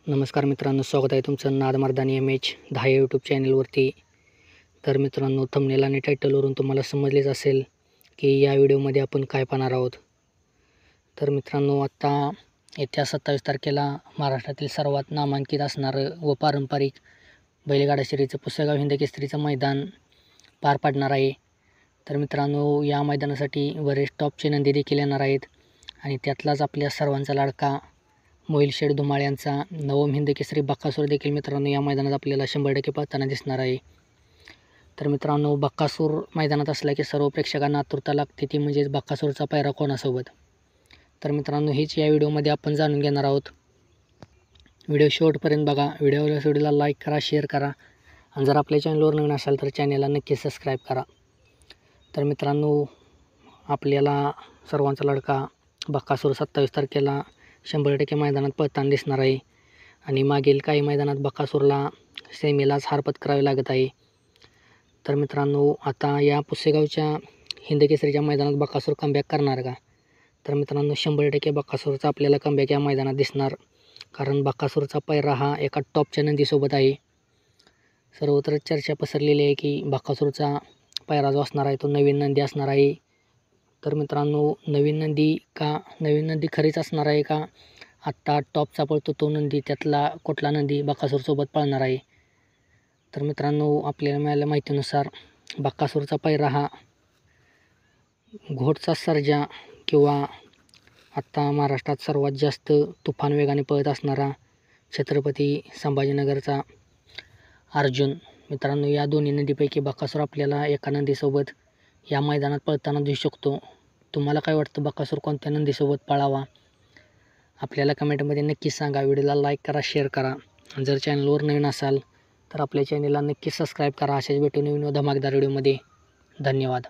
नमस्कार मित्रांनो, स्वागत आहे तुमचं नादमर्दानी MH10 यूट्यूब चॅनलवरती. तर मित्रांनो, थंबनेल आणि टायटलवरून तुम्हाला समजलेच असेल की या व्हिडिओमध्ये आपण काय पाहणार आहोत. तर मित्रांनो, आता येत्या 27 तारखेला महाराष्ट्रातील सर्वात नामांकित असणारं व पारंपरिक बैलगाडा शर्यतीचं पुसेगाव हिंदकेसरीचं मैदान पार पडणार आहे. तर मित्रांनो, या मैदानासाठी बरेच टॉपचे नंदी देखील येणार आहेत आणि त्यातलाच आपल्या सर्वांचा लाडका मोहिल शेठ धुमाळ यांचा नवम हिंदकेसरी बकासूर देखील मित्रांनो या मैदानात आपल्याला 100% पळताना दिसणार आहे. तर मित्रांनो, बकासूर मैदानात असला की सर्व प्रेक्षकांना आतुरता लागते, ती म्हणजेच बकासूरचा पायरा कोणासोबत. तर मित्रांनो, हीच या व्हिडिओमध्ये आपण जाणून घेणार आहोत. व्हिडिओ शेवटपर्यंत बघा. व्हिडिओला लाईक करा, शेअर करा आणि जर आपल्या चॅनलवर नवीन असाल तर चॅनलला नक्की सबस्क्राईब करा. तर मित्रांनो, आपल्याला सर्वांचा लाडका बकासूर 27 तारखेला 100% मैदानात पळताना दिसणार आहे आणि मागील काही मैदानात बकासूरला सेमीलाच हार पत्करावी लागत आहे. तर मित्रांनो, आता या पुसेगावच्या हिंदकेसरीच्या मैदानात बकासूर कमबॅक करणार का? तर मित्रांनो, 100% बकासूरचा आपल्याला कमबॅक या मैदानात दिसणार, कारण बकासूरचा पैरा हा एका टॉपच्या नंदीसोबत आहे. सर्वत्र चर्चा पसरलेली आहे की बकासूरचा पैरा जो असणार आहे तो नवीन नंदी असणार आहे. तर मित्रांनो, नवीन नंदी खरीच असणार आहे का आत्ता टॉपचा पळतो तो नंदी, त्यातला कुठला नंदी बकासूरसोबत पळणार आहे? तर मित्रांनो, आपल्याला मिळालेल्या माहितीनुसार बकासूरचा पैरा हा घोटचा सर्जा किंवा आत्ता महाराष्ट्रात सर्वात जास्त तुफान वेगाने पळत असणारा छत्रपती संभाजीनगरचा अर्जुन. मित्रांनो, या दोन्ही नंदीपैकी बकासूर आपल्याला एका नंदीसोबत या मैदानात पळताना दिसू शकतो. तुम्हाला काय वाटतं, बकासूर कोणत्या नंदीसोबत पळावा? आपल्याला कमेंटमध्ये नक्कीच सांगा. व्हिडिओला लाईक करा, शेअर करा. जर चॅनलवर नवीन असाल तर आपल्या चॅनलला नक्कीच सबस्क्राईब करा. अशाच भेटू नवीन व धमाकेदार व्हिडिओमध्ये. धन्यवाद.